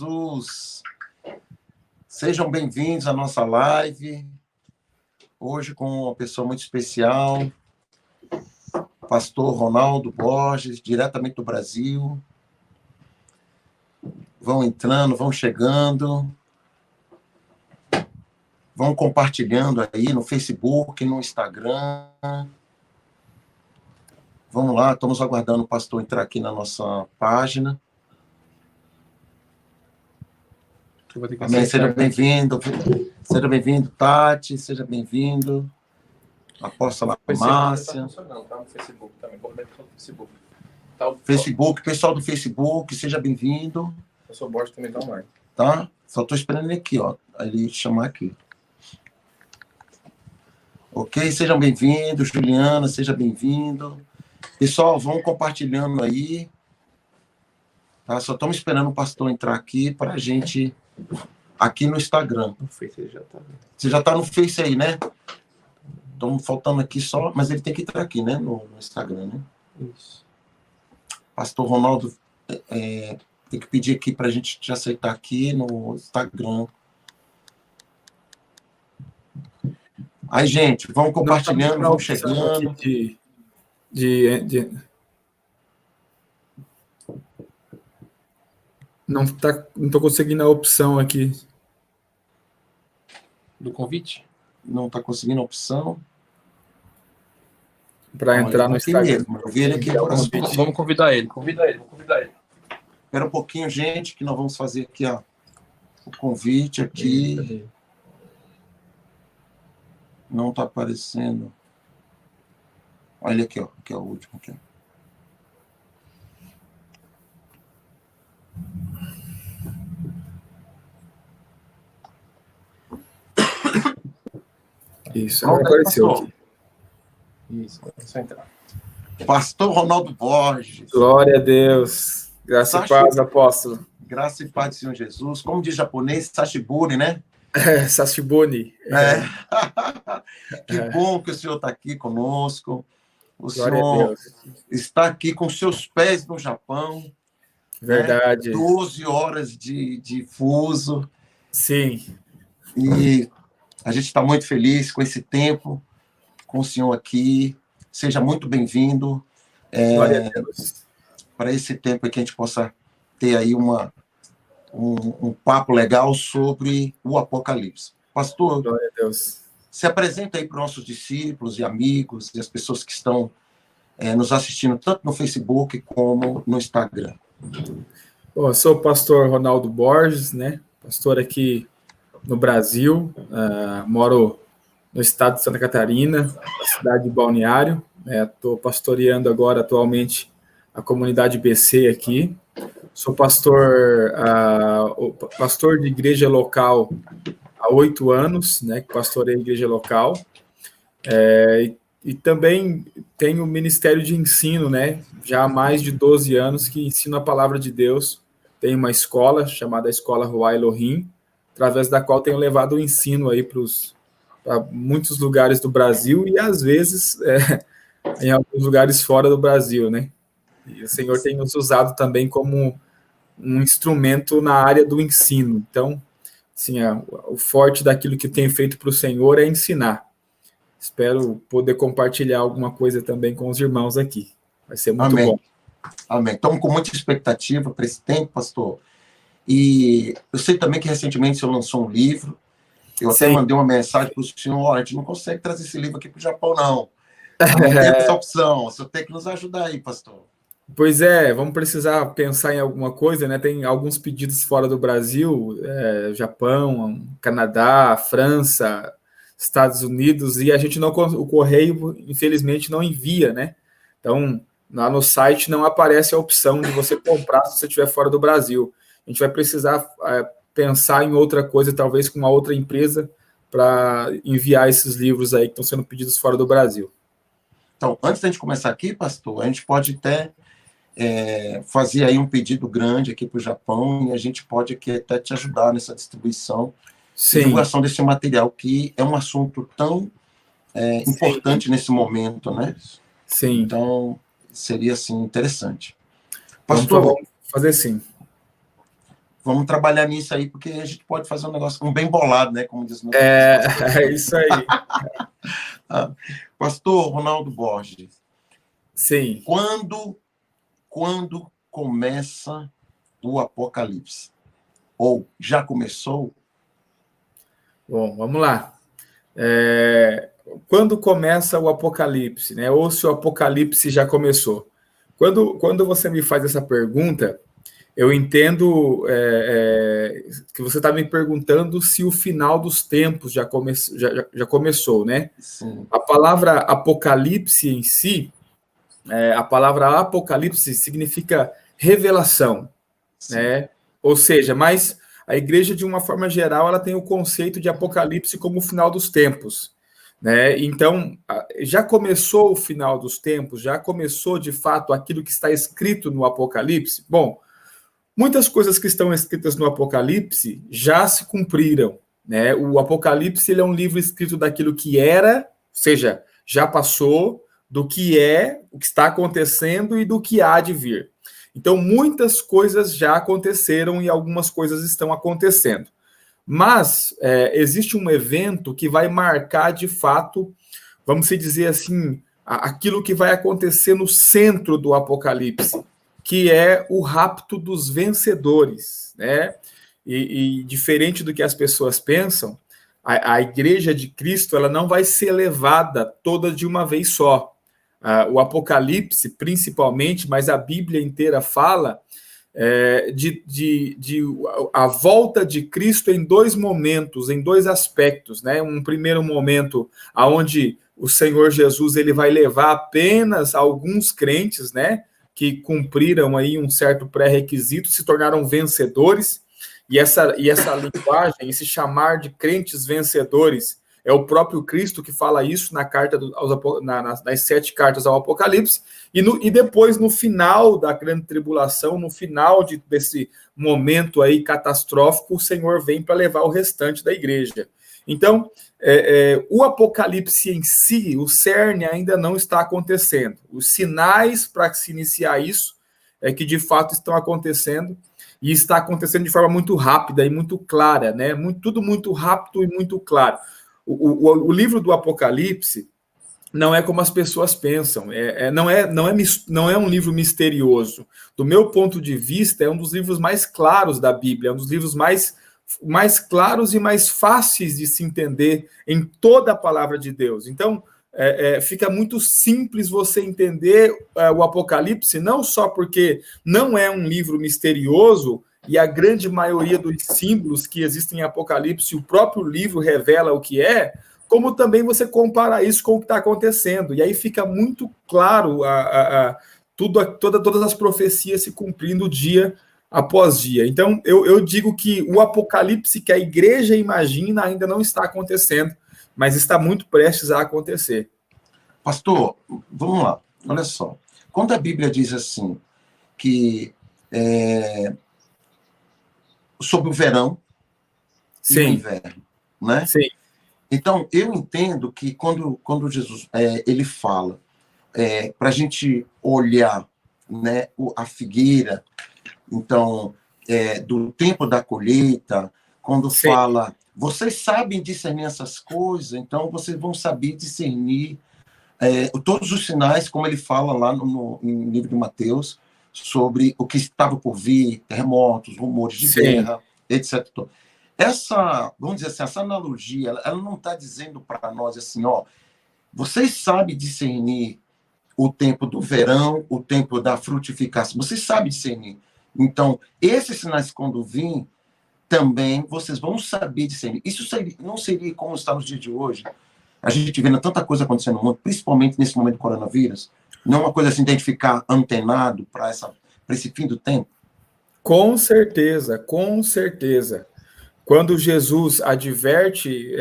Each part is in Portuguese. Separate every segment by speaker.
Speaker 1: Jesus. Sejam bem-vindos à nossa live. Hoje com uma pessoa muito especial, pastor Ronaldo Borges, diretamente do Brasil. Vão entrando, vão chegando. Vão compartilhando aí no Facebook, no Instagram. Vamos lá, estamos aguardando o pastor entrar aqui na nossa página. Amém, seja bem-vindo. Seja bem-vindo, Tati, seja bem-vindo. Apóstola Márcia.
Speaker 2: Tá no Facebook também, Facebook.
Speaker 1: Facebook, pessoal do Facebook, seja bem-vindo.
Speaker 2: Eu sou Borges também, tá online.
Speaker 1: Tá? Só estou esperando ele aqui, ó. Ele chamar aqui. Ok? Sejam bem-vindos. Juliana, seja bem-vindo. Pessoal, vão compartilhando aí. Tá? Só estamos esperando o pastor entrar aqui para a gente... Aqui no Instagram.
Speaker 2: No Face ele já tá.
Speaker 1: Você já está no Face aí, né? Estamos faltando aqui só... Mas ele tem que entrar aqui, né? No Instagram, né?
Speaker 2: Isso.
Speaker 1: Pastor Ronaldo tem que pedir aqui para a gente te aceitar aqui no Instagram. Aí, gente, vão compartilhando, vão chegando.
Speaker 3: Não tô conseguindo a opção aqui.
Speaker 2: Do convite?
Speaker 1: Não está conseguindo a opção.
Speaker 3: Para entrar no Instagram.
Speaker 1: Mesmo. Eu vi ele aqui.
Speaker 2: Vamos convidar ele. Convidar ele.
Speaker 1: Espera um pouquinho, gente, que nós vamos fazer aqui ó, o convite aqui. Não está aparecendo. Olha ele aqui, ó. Aqui é o último. Aqui, ó.
Speaker 3: Isso, agora apareceu aqui.
Speaker 2: Isso, é só entrar.
Speaker 1: Pastor Ronaldo Borges.
Speaker 3: Glória a Deus. Graça e paz, apóstolo.
Speaker 1: Graça e paz do Senhor Jesus. Como diz japonês, Sashibuni, né?
Speaker 3: Sashibuni.
Speaker 1: Que bom que o Senhor está aqui conosco. O
Speaker 3: Glória
Speaker 1: Senhor está aqui com seus pés no Japão.
Speaker 3: Verdade.
Speaker 1: Né? 12 horas de fuso.
Speaker 3: Sim.
Speaker 1: E a gente está muito feliz com esse tempo, com o Senhor aqui. Seja muito bem-vindo.
Speaker 3: Glória a Deus.
Speaker 1: Para esse tempo que a gente possa ter aí um papo legal sobre o Apocalipse. Pastor,
Speaker 3: glória a Deus.
Speaker 1: Se apresenta aí para os nossos discípulos e amigos e as pessoas que estão nos assistindo tanto no Facebook como no Instagram.
Speaker 3: Bom, eu sou o pastor Ronaldo Borges, né? Pastor aqui no Brasil, moro no estado de Santa Catarina, na cidade de Balneário. Estou pastoreando agora atualmente a comunidade BC aqui. Sou pastor de igreja local há 8 anos, né, que pastorei a igreja local, e também tenho ministério de ensino, né, já há mais de 12 anos que ensino a palavra de Deus. Tenho uma escola chamada Escola Ruá Elohim, através da qual tenho levado o ensino aí para muitos lugares do Brasil e às vezes em alguns lugares fora do Brasil, né. E o Senhor tem nos usado também como um instrumento na área do ensino. Então, assim, o forte daquilo que tenho feito para o Senhor é ensinar. Espero poder compartilhar alguma coisa também com os irmãos aqui. Vai ser muito bom.
Speaker 1: Amém. Estamos com muita expectativa para esse tempo, pastor. E eu sei também que recentemente o senhor lançou um livro. Eu até mandei uma mensagem para o senhor: olha, a gente não consegue trazer esse livro aqui para o Japão, não. Não tem essa opção. O senhor tem que nos ajudar aí, pastor.
Speaker 3: Pois é, vamos precisar pensar em alguma coisa, né? Tem alguns pedidos fora do Brasil, Japão, Canadá, França, Estados Unidos, e a gente não, o correio, infelizmente, não envia, né? Então, lá no site não aparece a opção de você comprar se você estiver fora do Brasil. A gente vai precisar pensar em outra coisa, talvez com uma outra empresa, para enviar esses livros aí que estão sendo pedidos fora do Brasil.
Speaker 1: Então, antes da gente começar aqui, pastor, a gente pode até fazer aí um pedido grande aqui para o Japão e a gente pode aqui até te ajudar nessa distribuição, divulgação desse material, que é um assunto tão importante nesse momento, né?
Speaker 3: Sim.
Speaker 1: Então, seria, assim, interessante. Pastor,
Speaker 3: vamos fazer sim.
Speaker 1: Vamos trabalhar nisso aí, porque a gente pode fazer um negócio, um bem bolado, né? Como diz o meu
Speaker 3: É isso aí.
Speaker 1: Pastor Ronaldo Borges.
Speaker 3: Sim.
Speaker 1: Quando começa o Apocalipse? Ou já começou?
Speaker 3: Bom, vamos lá. Quando começa o Apocalipse, né? Ou se o Apocalipse já começou? Quando você me faz essa pergunta, eu entendo que você está me perguntando se o final dos tempos já começou, né?
Speaker 1: Sim.
Speaker 3: A palavra Apocalipse em si, a palavra Apocalipse significa revelação, né? Ou seja, mas a igreja, de uma forma geral, ela tem o conceito de Apocalipse como o final dos tempos, né? Então, já começou o final dos tempos? Já começou, de fato, aquilo que está escrito no Apocalipse? Bom, muitas coisas que estão escritas no Apocalipse já se cumpriram, né? O Apocalipse, ele é um livro escrito daquilo que era, ou seja, já passou, do que é, o que está acontecendo e do que há de vir. Então, muitas coisas já aconteceram e algumas coisas estão acontecendo. Mas existe um evento que vai marcar, de fato, vamos dizer assim, aquilo que vai acontecer no centro do Apocalipse, que é o rapto dos vencedores, né? E diferente do que as pessoas pensam, a igreja de Cristo, ela não vai ser levada toda de uma vez só. O Apocalipse, principalmente, mas a Bíblia inteira fala de a volta de Cristo em dois momentos, em dois aspectos, né? Um primeiro momento onde o Senhor Jesus ele vai levar apenas alguns crentes, né, que cumpriram aí um certo pré-requisito, se tornaram vencedores, e essa linguagem, esse chamar de crentes vencedores, é o próprio Cristo que fala isso na carta nas 7 cartas ao Apocalipse, e depois, no final da grande tribulação, no final desse momento aí catastrófico, o Senhor vem para levar o restante da igreja. Então, o Apocalipse em si, o cerne ainda não está acontecendo. Os sinais para se iniciar isso é que de fato estão acontecendo, e está acontecendo de forma muito rápida e muito clara, né? Tudo muito rápido e muito claro. O livro do Apocalipse não é como as pessoas pensam, não é um livro misterioso. Do meu ponto de vista, é um dos livros mais claros da Bíblia, é um dos livros mais claros e mais fáceis de se entender em toda a palavra de Deus. Então, fica muito simples você entender o Apocalipse, não só porque não é um livro misterioso, e a grande maioria dos símbolos que existem em Apocalipse, o próprio livro revela o que é, como também você compara isso com o que está acontecendo. E aí fica muito claro todas as profecias se cumprindo dia após dia. Então, eu digo que o Apocalipse que a igreja imagina ainda não está acontecendo, mas está muito prestes a acontecer.
Speaker 1: Pastor, vamos lá. Olha só. Quando a Bíblia diz assim, que sobre o verão e o inverno, né?
Speaker 3: Sim.
Speaker 1: Então, eu entendo que quando Jesus ele fala para a gente olhar, né, a figueira, então, do tempo da colheita, quando fala, vocês sabem discernir essas coisas, então vocês vão saber discernir todos os sinais, como ele fala lá no livro de Mateus, sobre o que estava por vir, terremotos, rumores de guerra, etc. Vamos dizer assim, essa analogia, ela não está dizendo para nós assim, ó, vocês sabem discernir o tempo do verão, o tempo da frutificação, vocês sabem discernir. Então, esses sinais, quando virem, também vocês vão saber discernir. Isso não seria como está nos dias de hoje, a gente vendo tanta coisa acontecendo no mundo, principalmente nesse momento do coronavírus, não é uma coisa assim de a gente ficar antenado para esse fim do tempo?
Speaker 3: Com certeza, com certeza. Quando Jesus adverte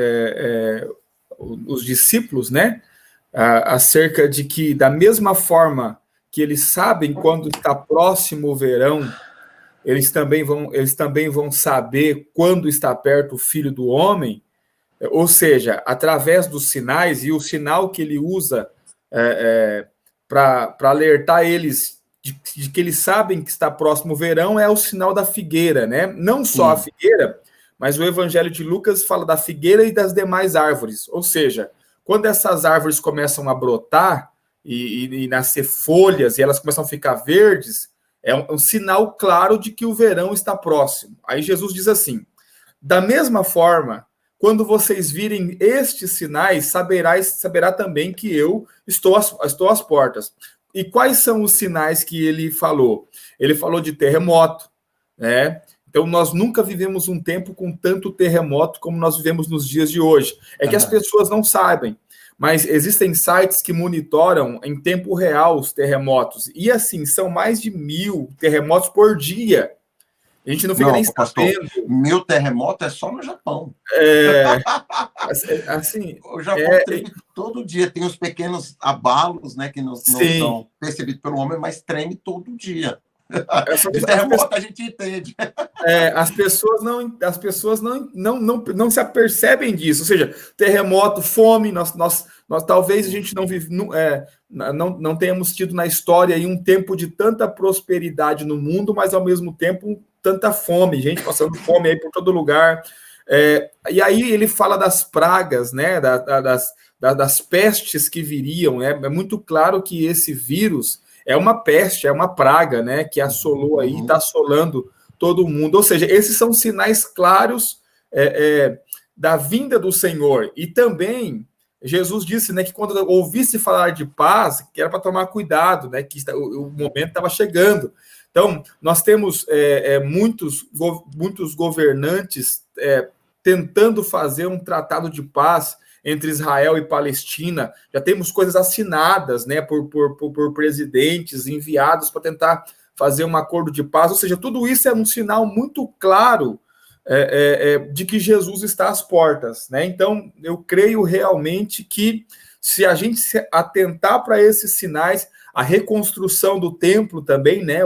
Speaker 3: os discípulos, né, acerca de que, da mesma forma que eles sabem quando está próximo o verão, eles também vão saber quando está perto o Filho do Homem, ou seja, através dos sinais, e o sinal que ele usa para alertar eles de que eles sabem que está próximo o verão é o sinal da figueira, né? Não só a figueira, mas o Evangelho de Lucas fala da figueira e das demais árvores. Ou seja, quando essas árvores começam a brotar e nascer folhas e elas começam a ficar verdes, é um sinal claro de que o verão está próximo. Aí Jesus diz assim: da mesma forma, quando vocês virem estes sinais, saberá também que eu estou às portas. E quais são os sinais que ele falou? Ele falou de terremoto, né? Então, nós nunca vivemos um tempo com tanto terremoto como nós vivemos nos dias de hoje. É que as pessoas não sabem, mas existem sites que monitoram em tempo real os terremotos. E, assim, são mais de 1.000 terremotos por dia. A gente não fica nem sabendo.
Speaker 1: 1.000 terremotos é só no Japão.
Speaker 3: Assim,
Speaker 1: o Japão treme todo dia. Tem os pequenos abalos, né, que não são percebidos pelo homem, mas treme todo dia. De terremoto a gente entende.
Speaker 3: As pessoas não se apercebem disso. Ou seja, terremoto, fome, nós talvez a gente não tenhamos tido na história aí um tempo de tanta prosperidade no mundo, mas ao mesmo tempo tanta fome, gente passando fome aí por todo lugar. E aí ele fala das pragas, né, das pestes que viriam. É muito claro que esse vírus é uma peste, é uma praga, né, que assolou aí, está assolando todo mundo. Ou seja, esses são sinais claros da vinda do Senhor. E também Jesus disse, né, que quando ouvisse falar de paz, que era para tomar cuidado, né, que o momento estava chegando. Então, nós temos muitos governantes tentando fazer um tratado de paz entre Israel e Palestina. Já temos coisas assinadas, né, por presidentes enviados para tentar fazer um acordo de paz. Ou seja, tudo isso é um sinal muito claro de que Jesus está às portas, né? Então, eu creio realmente que se a gente se atentar para esses sinais, a reconstrução do templo também, né?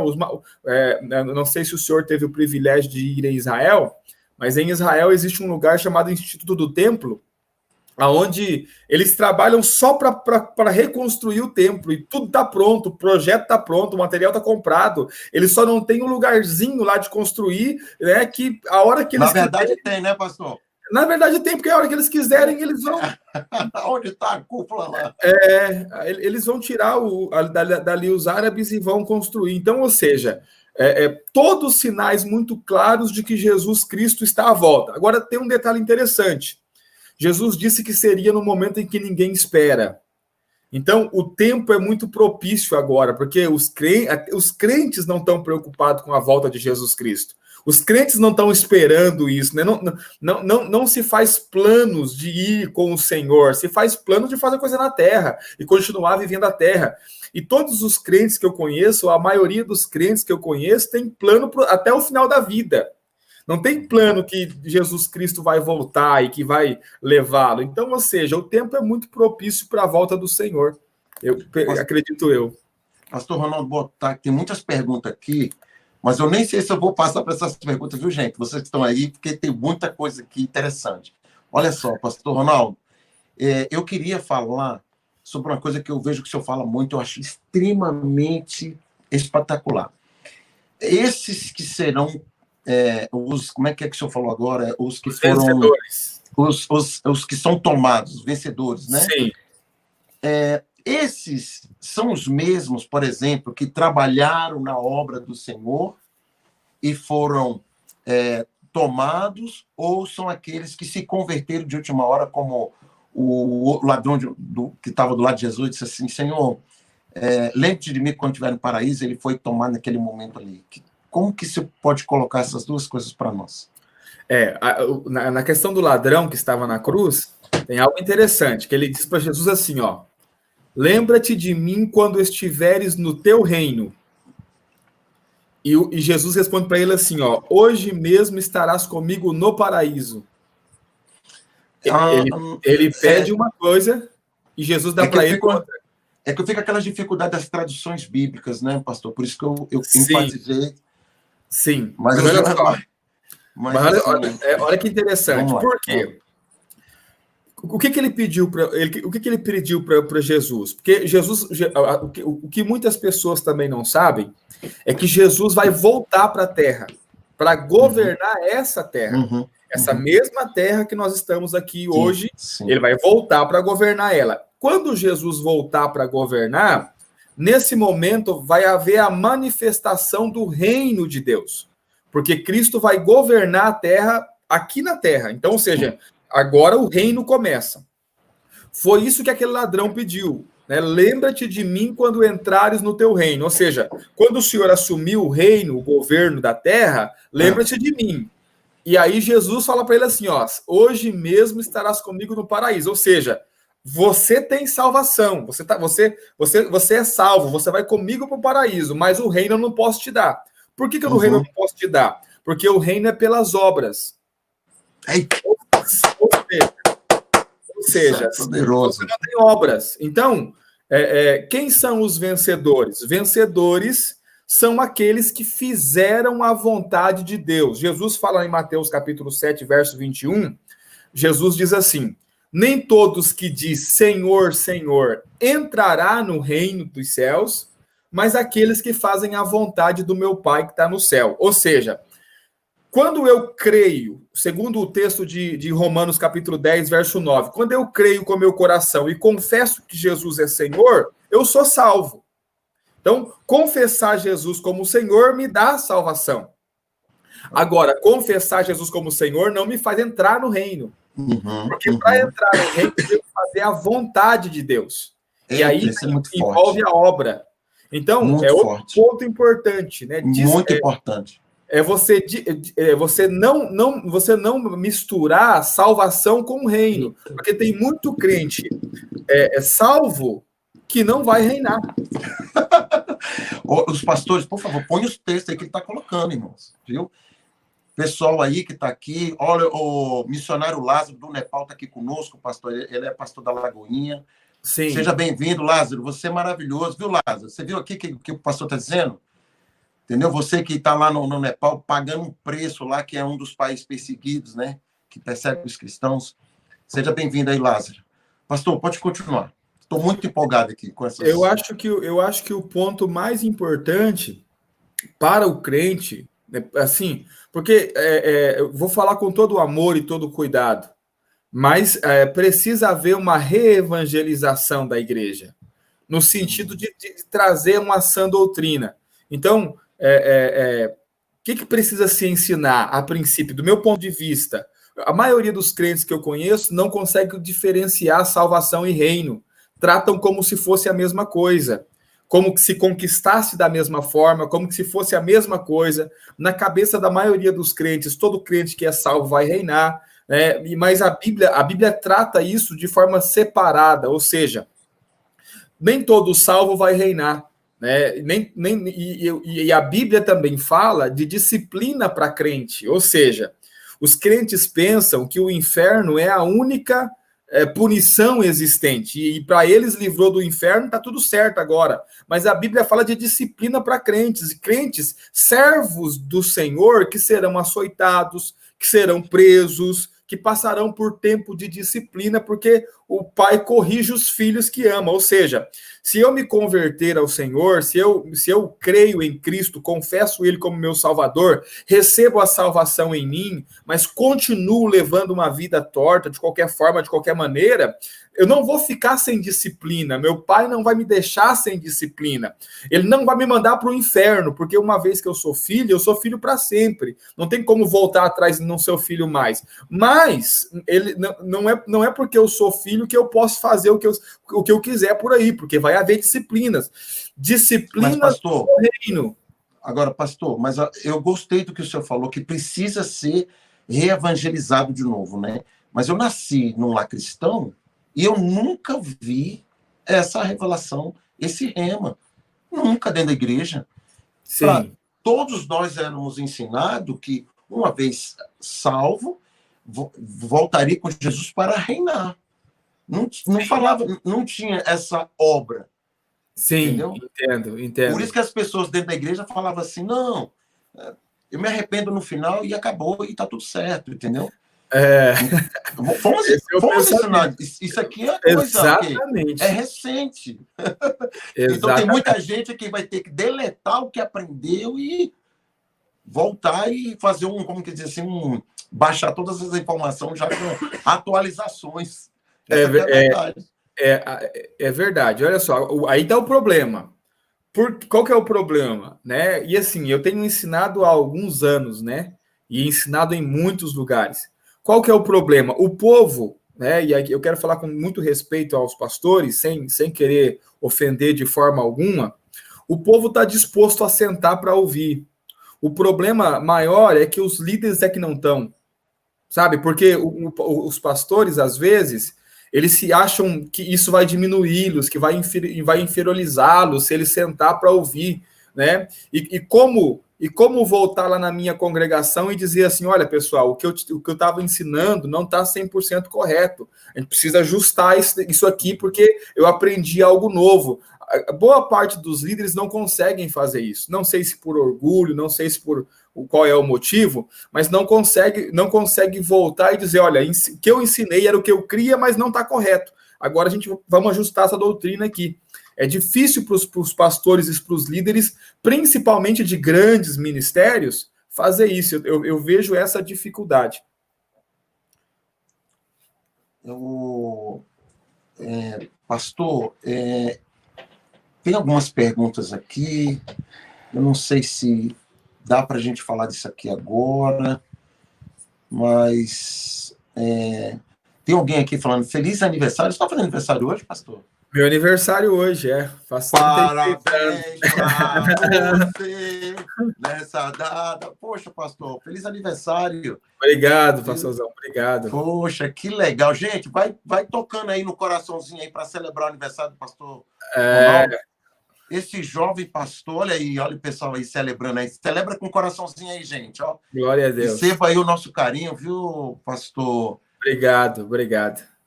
Speaker 3: Não sei se o senhor teve o privilégio de ir a Israel, mas em Israel existe um lugar chamado Instituto do Templo, onde eles trabalham só para reconstruir o templo, e tudo está pronto, o projeto está pronto, o material está comprado, eles só não têm um lugarzinho lá de construir, né, que a hora que eles...
Speaker 1: Na verdade tem, né, pastor?
Speaker 3: Na verdade tem, porque a hora que eles quiserem, eles vão...
Speaker 1: Onde está a cúpula lá?
Speaker 3: Eles vão tirar dali os árabes e vão construir. Então, ou seja, todos sinais muito claros de que Jesus Cristo está à volta. Agora, tem um detalhe interessante. Jesus disse que seria no momento em que ninguém espera. Então, o tempo é muito propício agora, porque os crentes não estão preocupados com a volta de Jesus Cristo. Os crentes não estão esperando isso, né? Não se faz planos de ir com o Senhor, se faz planos de fazer coisa na terra e continuar vivendo a terra. E todos os crentes que eu conheço, a maioria dos crentes que eu conheço, tem plano até o final da vida. Não tem plano que Jesus Cristo vai voltar e que vai levá-lo. Então, ou seja, o tempo é muito propício para a volta do Senhor. Acredito eu.
Speaker 1: Pastor Ronaldo Botac, tem muitas perguntas aqui, mas eu nem sei se eu vou passar para essas perguntas, viu, gente? Vocês que estão aí, porque tem muita coisa aqui interessante. Olha só, pastor Ronaldo, eu queria falar sobre uma coisa que eu vejo que o senhor fala muito, eu acho extremamente espetacular. Esses que serão como é que o senhor falou agora? Os que foram...
Speaker 3: Vencedores.
Speaker 1: Os que são tomados, os vencedores, né?
Speaker 3: Sim.
Speaker 1: Esses são os mesmos, por exemplo, que trabalharam na obra do Senhor e foram tomados, ou são aqueles que se converteram de última hora, como o ladrão que estava do lado de Jesus disse assim: Senhor, lembre-te de mim quando estiver no paraíso. Ele foi tomado naquele momento ali. Como que você pode colocar essas duas coisas para nós?
Speaker 3: Na questão do ladrão que estava na cruz, tem algo interessante, que ele diz para Jesus assim, ó: lembra-te de mim quando estiveres no teu reino. E Jesus responde para ele assim, ó: hoje mesmo estarás comigo no paraíso. Ele pede uma coisa e Jesus dá para ele outra.
Speaker 1: É que fica aquelas dificuldades das traduções bíblicas, né, pastor? Por isso que eu enfatizei.
Speaker 3: Sim,
Speaker 1: mas
Speaker 3: olha que interessante. Por quê? o que ele pediu para ele? O que ele pediu para Jesus? Porque Jesus, o que muitas pessoas também não sabem é que Jesus vai voltar para a Terra para governar essa terra, essa mesma terra que nós estamos aqui hoje. Sim. Ele vai voltar para governar ela. Quando Jesus voltar para governar, nesse momento vai haver a manifestação do reino de Deus, porque Cristo vai governar a terra aqui na terra. Então, ou seja, agora o reino começa. Foi isso que aquele ladrão pediu, né? Lembra-te de mim quando entrares no teu reino. Ou seja, quando o Senhor assumiu o reino, o governo da terra, lembra-te de mim. E aí Jesus fala para ele assim, ó, hoje mesmo estarás comigo no paraíso. Ou seja, você tem salvação, você é salvo, você vai comigo para o paraíso, mas o reino eu não posso te dar. Por que o reino eu não posso te dar? Porque o reino é pelas obras. Ou seja,
Speaker 1: poderoso.
Speaker 3: Você não tem obras. Então, quem são os vencedores? Vencedores são aqueles que fizeram a vontade de Deus. Jesus fala em Mateus capítulo 7, verso 21, Jesus diz assim, nem todos que diz Senhor, Senhor, entrará no reino dos céus, mas aqueles que fazem a vontade do meu Pai que está no céu. Ou seja, quando eu creio, segundo o texto de Romanos capítulo 10, verso 9, quando eu creio com meu coração e confesso que Jesus é Senhor, eu sou salvo. Então, confessar Jesus como Senhor me dá salvação. Agora, confessar Jesus como Senhor não me faz entrar no reino. Porque para entrar no reino, eu tenho que fazer a vontade de Deus. E aí envolve a obra. Então, muito outro ponto importante, né?
Speaker 1: Muito importante.
Speaker 3: Você não misturar salvação com reino. Porque tem muito crente salvo que não vai reinar.
Speaker 1: Os pastores, por favor, põe os textos aí que ele está colocando, irmãos. Viu? Pessoal aí que está aqui, olha, o missionário Lázaro do Nepal está aqui conosco, pastor, ele é pastor da Lagoinha. Sim. Seja bem-vindo, Lázaro, você é maravilhoso, viu, Lázaro? Você viu aqui que o pastor está dizendo? Entendeu? Você que está lá no Nepal pagando um preço lá, que é um dos países perseguidos, né? Que persegue os cristãos. Seja bem-vindo aí, Lázaro. Pastor, pode continuar. Estou muito empolgado aqui com essas...
Speaker 3: Eu acho que o ponto mais importante para o crente, assim, porque eu vou falar com todo o amor e todo o cuidado, mas precisa haver uma reevangelização da igreja, no sentido de trazer uma sã doutrina. Então, o que precisa se ensinar a princípio? Do meu ponto de vista, a maioria dos crentes que eu conheço não consegue diferenciar salvação e reino. Tratam como se fosse a mesma coisa, como que se conquistasse da mesma forma, como que se fosse a mesma coisa. Na cabeça da maioria dos crentes, todo crente que é salvo vai reinar, né? Mas a Bíblia trata isso de forma separada, ou seja, nem todo salvo vai reinar, né? E a Bíblia também fala de disciplina para crente, ou seja, os crentes pensam que o inferno é a única punição existente, e para eles livrou do inferno, está tudo certo agora, mas a Bíblia fala de disciplina para crentes, e crentes servos do Senhor que serão açoitados, que serão presos, que passarão por tempo de disciplina, porque o pai corrige os filhos que ama. Ou seja, se eu me converter ao Senhor, se eu creio em Cristo, confesso Ele como meu Salvador, recebo a salvação em mim, mas continuo levando uma vida torta, de qualquer forma, de qualquer maneira, eu não vou ficar sem disciplina. Meu pai não vai me deixar sem disciplina. Ele não vai me mandar para o inferno, porque uma vez que eu sou filho para sempre. Não tem como voltar atrás e não ser filho mais. Mas ele não é porque eu sou filho que eu posso fazer o que eu quiser por aí, porque vai haver disciplinas. Disciplinas do reino.
Speaker 1: Agora, pastor, mas eu gostei do que o senhor falou, que precisa ser reevangelizado de novo, né? Mas eu nasci num lar cristão e eu nunca vi essa revelação, esse rema. Nunca dentro da igreja.
Speaker 3: Sim.
Speaker 1: Todos nós éramos ensinados que, uma vez salvo, voltaria com Jesus para reinar. Não falava, não tinha essa obra.
Speaker 3: Sim,
Speaker 1: entendeu?
Speaker 3: Entendo.
Speaker 1: Por isso que as pessoas dentro da igreja falavam assim, não, eu me arrependo no final e acabou, e está tudo certo, entendeu? Vamos ensinar. Isso aqui é coisa
Speaker 3: Exatamente.
Speaker 1: que é recente.
Speaker 3: Exatamente.
Speaker 1: Então tem muita gente que vai ter que deletar o que aprendeu e voltar e fazer como que diz assim, baixar todas as informações já com atualizações.
Speaker 3: É verdade. Olha só, aí está o problema. Qual que é o problema, né? E assim, eu tenho ensinado há alguns anos, né? E ensinado em muitos lugares. Qual que é o problema? O povo, né? E aqui eu quero falar com muito respeito aos pastores, sem querer ofender de forma alguma. O povo está disposto a sentar para ouvir. O problema maior é que os líderes é que não estão, sabe? Porque os pastores, às vezes, eles se acham que isso vai diminuí-los, que vai inferiorizá-los se ele sentar para ouvir, né? E como voltar lá na minha congregação e dizer assim, olha, pessoal, o que eu estava ensinando não está 100% correto. A gente precisa ajustar isso aqui porque eu aprendi algo novo. Boa parte dos líderes não conseguem fazer isso. Não sei se por orgulho, não sei se por qual é o motivo, mas não consegue voltar e dizer, olha, o que eu ensinei era o que eu cria, mas não está correto. Agora vamos ajustar essa doutrina aqui. É difícil para os pastores e para os líderes, principalmente de grandes ministérios, fazer isso. Eu vejo essa dificuldade.
Speaker 1: Pastor, tem algumas perguntas aqui. Eu não sei se dá para a gente falar disso aqui agora, mas tem alguém aqui falando feliz aniversário. Você está fazendo aniversário hoje, pastor?
Speaker 3: Meu aniversário hoje, Faz
Speaker 1: parabéns para você nessa data. Poxa, pastor, feliz aniversário.
Speaker 3: Obrigado, pastorzão, obrigado.
Speaker 1: Poxa, que legal. Gente, vai tocando aí no coraçãozinho aí para celebrar o aniversário do pastor Ronaldo. Esse jovem pastor, olha o pessoal aí celebrando aí. Celebra com o coraçãozinho aí, gente. Ó.
Speaker 3: Glória a Deus.
Speaker 1: Receba aí o nosso carinho, viu, pastor?
Speaker 3: Obrigado.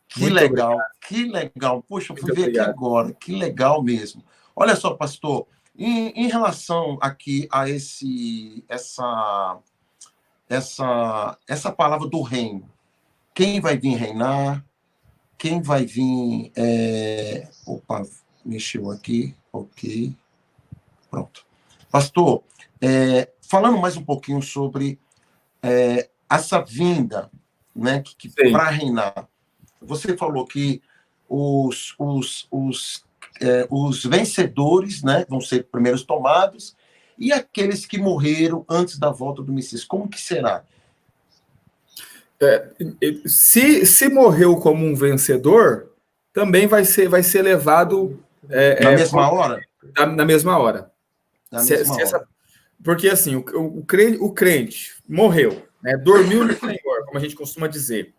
Speaker 1: Que legal, que legal. Poxa, eu fui ver aqui agora. Que legal mesmo. Olha só, pastor, em relação aqui a essa palavra do reino, quem vai vir reinar? Quem vai vir... Opa, mexeu aqui. Ok. Pronto. Pastor, falando mais um pouquinho sobre essa vinda, né, para reinar. Você falou que os vencedores, né, vão ser primeiros tomados, e aqueles que morreram antes da volta do Messias, como que será?
Speaker 3: Se morreu como um vencedor, também vai ser levado...
Speaker 1: na mesma hora?
Speaker 3: Na mesma hora. Porque, assim, o crente morreu, né, dormiu no Senhor, como a gente costuma dizer.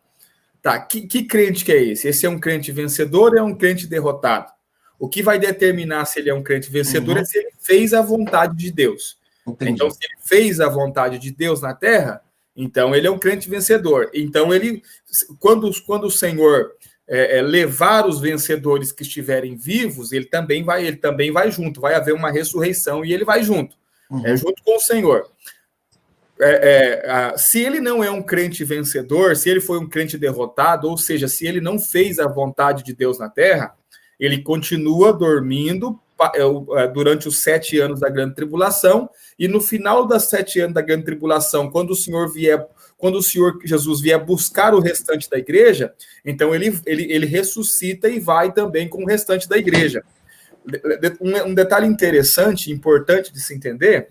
Speaker 3: Tá, que crente que é esse? Esse é um crente vencedor ou é um crente derrotado? O que vai determinar se ele é um crente vencedor é se ele fez a vontade de Deus. Entendi. Então, se ele fez a vontade de Deus na terra, então ele é um crente vencedor. Então, quando o Senhor levar os vencedores que estiverem vivos, ele também vai junto. Vai haver uma ressurreição e ele vai junto. Junto com o Senhor. Se ele não é um crente vencedor, se ele foi um crente derrotado, ou seja, se ele não fez a vontade de Deus na terra, ele continua dormindo durante os 7 anos da grande tribulação, e no final das 7 anos da grande tribulação, quando o Senhor Jesus vier buscar o restante da igreja, então ele ressuscita e vai também com o restante da igreja. Um detalhe interessante, importante de se entender,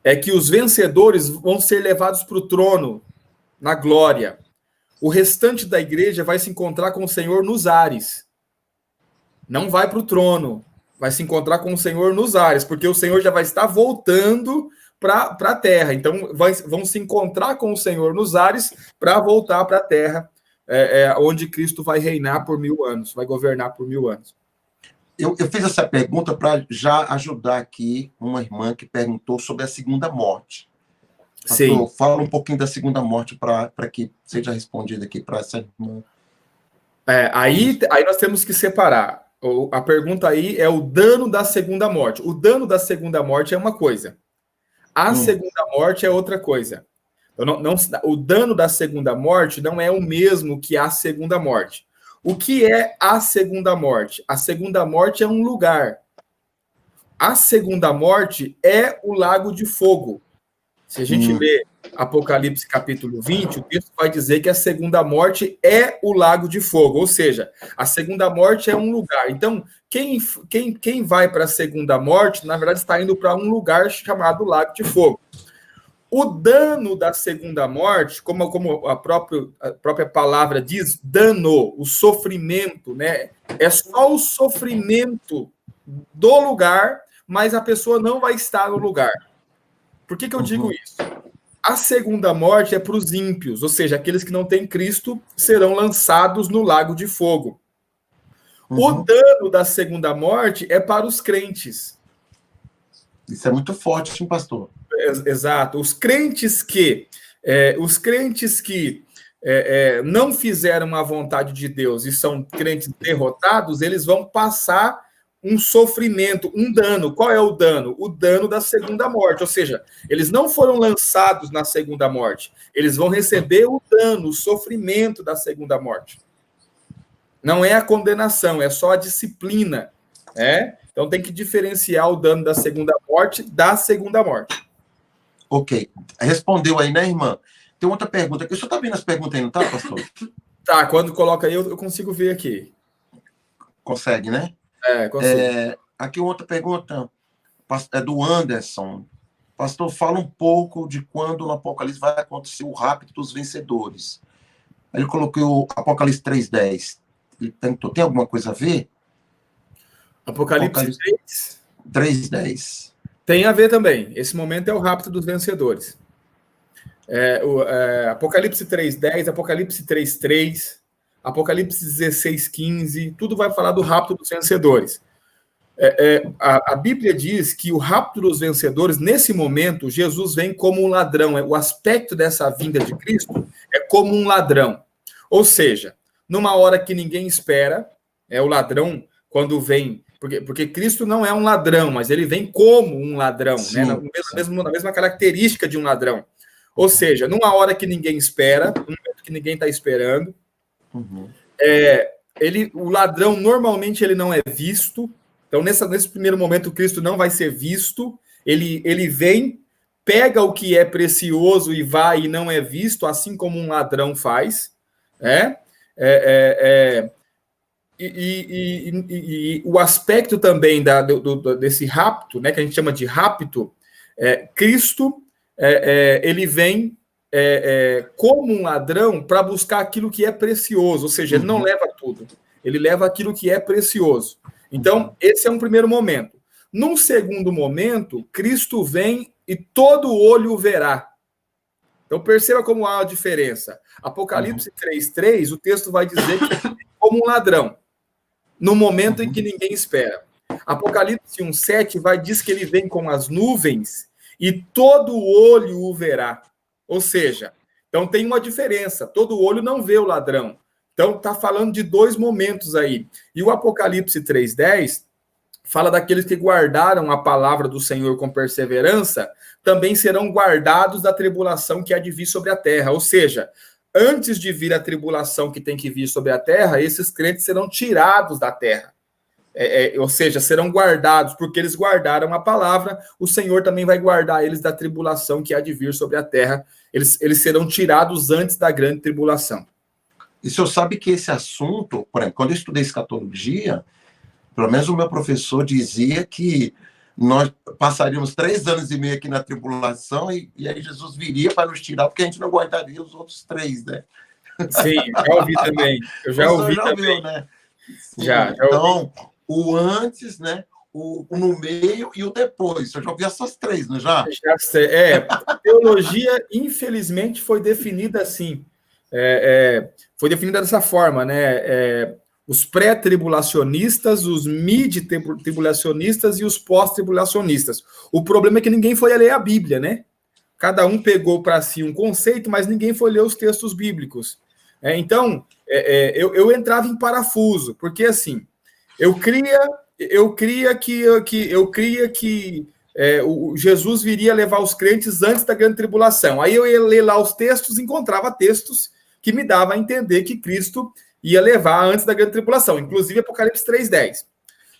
Speaker 3: é que os vencedores vão ser levados para o trono, na glória. O restante da igreja vai se encontrar com o Senhor nos ares. Não vai para o trono, vai se encontrar com o Senhor nos ares, porque o Senhor já vai estar voltando para a terra. Então, vão se encontrar com o Senhor nos ares para voltar para a terra, onde Cristo vai reinar por 1000 anos, vai governar por 1000 anos.
Speaker 1: Eu fiz essa pergunta para já ajudar aqui uma irmã que perguntou sobre a segunda morte. Pastor, fala um pouquinho da segunda morte para que seja respondida aqui para essa irmã.
Speaker 3: Aí nós temos que separar. A pergunta aí é o dano da segunda morte. O dano da segunda morte é uma coisa. A segunda morte é outra coisa. O dano da segunda morte não é o mesmo que a segunda morte. O que é a segunda morte? A segunda morte é um lugar. A segunda morte é o lago de fogo. Se a gente lê Apocalipse capítulo 20, o texto vai dizer que a segunda morte é o lago de fogo, ou seja, a segunda morte é um lugar. Então, quem vai para a segunda morte, na verdade, está indo para um lugar chamado lago de fogo. O dano da segunda morte, como a própria palavra diz, dano, o sofrimento, né? É só o sofrimento do lugar, mas a pessoa não vai estar no lugar. Por que eu digo isso? A segunda morte é para os ímpios, ou seja, aqueles que não têm Cristo serão lançados no lago de fogo. O dano da segunda morte é para os crentes.
Speaker 1: Isso é muito forte, sim, pastor.
Speaker 3: Exato. Os crentes que não fizeram a vontade de Deus e são crentes derrotados, eles vão passar um sofrimento, um dano. Qual é o dano? O dano da segunda morte. Ou seja, eles não foram lançados na segunda morte. Eles vão receber o dano, o sofrimento da segunda morte. Não é a condenação, é só a disciplina. Então tem que diferenciar o dano da segunda morte da segunda morte.
Speaker 1: Ok. Respondeu aí, né, irmã? Tem outra pergunta. O senhor está vendo as perguntas aí, não está, pastor?
Speaker 3: Tá, quando coloca aí, eu consigo ver aqui.
Speaker 1: Consegue, né?
Speaker 3: Consigo.
Speaker 1: Aqui outra pergunta é do Anderson. Pastor, fala um pouco de quando no Apocalipse vai acontecer o rapto dos vencedores. Ele colocou o Apocalipse 3:10. Ele perguntou, tem alguma coisa a ver?
Speaker 3: Apocalipse
Speaker 1: 3:10.
Speaker 3: Tem a ver também. Esse momento é o rapto dos vencedores. Apocalipse 3:10, Apocalipse 3:3, Apocalipse 16:15, tudo vai falar do rapto dos vencedores. A Bíblia diz que o rapto dos vencedores, nesse momento, Jesus vem como um ladrão. O aspecto dessa vinda de Cristo é como um ladrão. Ou seja, numa hora que ninguém espera, o ladrão, quando vem... Porque Cristo não é um ladrão, mas ele vem como um ladrão, sim, né? Na mesma característica de um ladrão. Ou seja, numa hora que ninguém espera, num momento que ninguém está esperando, o ladrão, normalmente, ele não é visto. Então, nesse primeiro momento, Cristo não vai ser visto. Ele vem, pega o que é precioso e vai e não é visto, assim como um ladrão faz. E o aspecto também desse rapto, né, que a gente chama de rapto, Cristo, ele vem como um ladrão para buscar aquilo que é precioso, ou seja, ele não leva tudo, ele leva aquilo que é precioso. Então, esse é um primeiro momento. Num segundo momento, Cristo vem e todo olho o verá. Então, perceba como há a diferença. Apocalipse 3:3, o texto vai dizer que ele vem como um ladrão, no momento em que ninguém espera. Apocalipse 1:7 vai dizer que ele vem com as nuvens e todo olho o verá. Ou seja, então tem uma diferença. Todo olho não vê o ladrão. Então está falando de dois momentos aí. E o Apocalipse 3:10 fala daqueles que guardaram a palavra do Senhor com perseverança, também serão guardados da tribulação que há de vir sobre a terra. Ou seja, antes de vir a tribulação que tem que vir sobre a terra, esses crentes serão tirados da terra. Ou seja, serão guardados, porque eles guardaram a palavra, o Senhor também vai guardar eles da tribulação que há de vir sobre a terra. Eles serão tirados antes da grande tribulação.
Speaker 1: E o senhor sabe que esse assunto, por exemplo, quando eu estudei escatologia, pelo menos o meu professor dizia que nós passaríamos 3 anos e meio aqui na tribulação e aí Jesus viria para nos tirar, porque a gente não aguentaria os outros 3, né?
Speaker 3: Sim, já ouvi também. Eu já ouvi também.
Speaker 1: Viu, né? Sim,
Speaker 3: já
Speaker 1: então,
Speaker 3: ouvi.
Speaker 1: O antes, né? O no meio e o depois. Eu já ouvi essas 3, não já?
Speaker 3: Já sei. A teologia, infelizmente, foi definida assim. Foi definida dessa forma, né? Os pré-tribulacionistas, os mid-tribulacionistas e os pós-tribulacionistas. O problema é que ninguém foi ler a Bíblia, né? Cada um pegou para si um conceito, mas ninguém foi ler os textos bíblicos. Então, eu entrava em parafuso, porque assim, eu cria que Jesus viria levar os crentes antes da grande tribulação. Aí eu ia ler lá os textos, encontrava textos que me davam a entender que Cristo ia levar antes da grande tribulação, inclusive Apocalipse 3:10.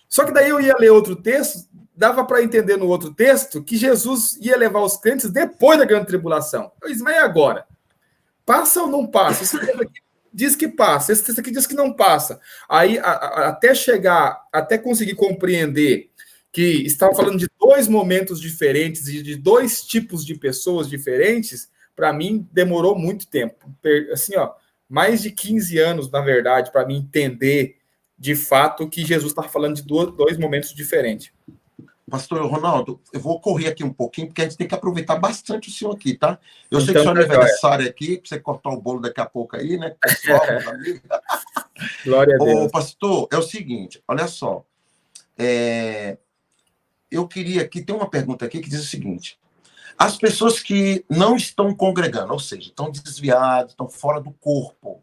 Speaker 3: Só que daí eu ia ler outro texto, dava para entender no outro texto que Jesus ia levar os crentes depois da grande tribulação. Eu disse, mas e agora? Passa ou não passa? Esse texto aqui diz que passa, esse texto aqui diz que não passa. Aí, até conseguir compreender que estava falando de dois momentos diferentes e de dois tipos de pessoas diferentes, para mim, demorou muito tempo. Assim, mais de 15 anos, na verdade, para mim entender de fato que Jesus está falando de dois momentos diferentes.
Speaker 1: Pastor Ronaldo, eu vou correr aqui um pouquinho, porque a gente tem que aproveitar bastante o senhor aqui, tá? Eu sei que o seu aniversário aqui, para você cortar o bolo daqui a pouco aí, né? Pessoal, meus amigos.
Speaker 3: Glória a Deus.
Speaker 1: Pastor, é o seguinte, olha só. Eu queria aqui, tem uma pergunta aqui que diz o seguinte: as pessoas que não estão congregando, ou seja, estão desviadas, estão fora do corpo,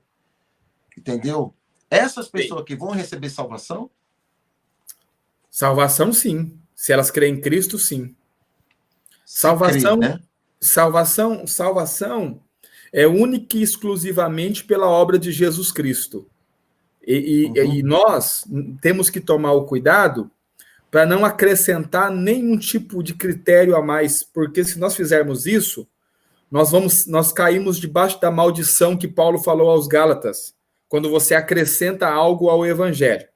Speaker 1: entendeu? Essas pessoas aqui vão receber salvação?
Speaker 3: Salvação, sim. Se elas creem em Cristo, sim. Salvação,
Speaker 1: crê, né?
Speaker 3: salvação é única e exclusivamente pela obra de Jesus Cristo. E nós temos que tomar o cuidado para não acrescentar nenhum tipo de critério a mais, porque se nós fizermos isso, nós caímos debaixo da maldição que Paulo falou aos Gálatas, quando você acrescenta algo ao Evangelho.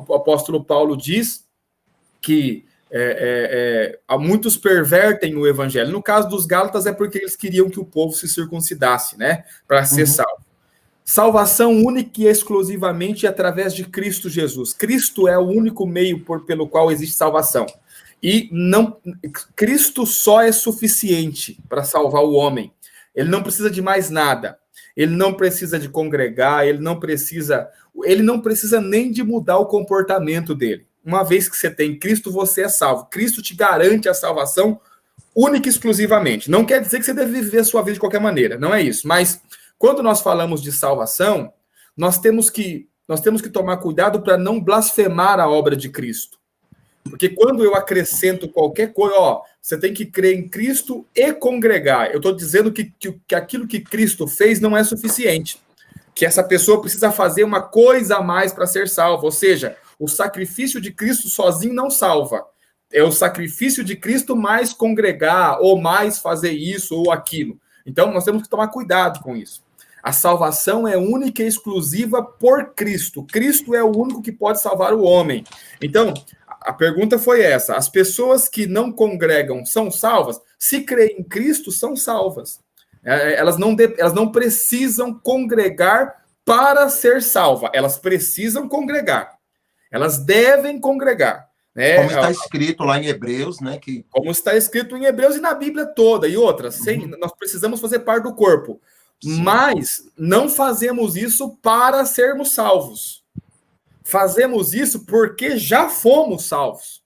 Speaker 3: O apóstolo Paulo diz que muitos pervertem o Evangelho. No caso dos Gálatas é porque eles queriam que o povo se circuncidasse, né, para ser salvo. Salvação única e exclusivamente através de Cristo Jesus. Cristo é o único meio pelo qual existe salvação. E Cristo só é suficiente para salvar o homem. Ele não precisa de mais nada. Ele não precisa de congregar, ele não precisa nem de mudar o comportamento dele. Uma vez que você tem Cristo, você é salvo. Cristo te garante a salvação única e exclusivamente. Não quer dizer que você deve viver a sua vida de qualquer maneira, não é isso. Mas quando nós falamos de salvação, nós temos que tomar cuidado para não blasfemar a obra de Cristo. Porque quando eu acrescento qualquer coisa, você tem que crer em Cristo e congregar. Eu estou dizendo que aquilo que Cristo fez não é suficiente. Que essa pessoa precisa fazer uma coisa a mais para ser salva. Ou seja, o sacrifício de Cristo sozinho não salva. É o sacrifício de Cristo mais congregar, ou mais fazer isso ou aquilo. Então, nós temos que tomar cuidado com isso. A salvação é única e exclusiva por Cristo. Cristo é o único que pode salvar o homem. Então, a pergunta foi essa: as pessoas que não congregam são salvas? Se creem em Cristo, são salvas. Elas não precisam congregar para ser salva. Elas precisam congregar. Elas devem congregar. Né?
Speaker 1: Como está escrito lá em Hebreus, né?
Speaker 3: Como está escrito em Hebreus e na Bíblia toda, e outras. Nós precisamos fazer parte do corpo. Sim. Mas não fazemos isso para sermos salvos. Fazemos isso porque já fomos salvos.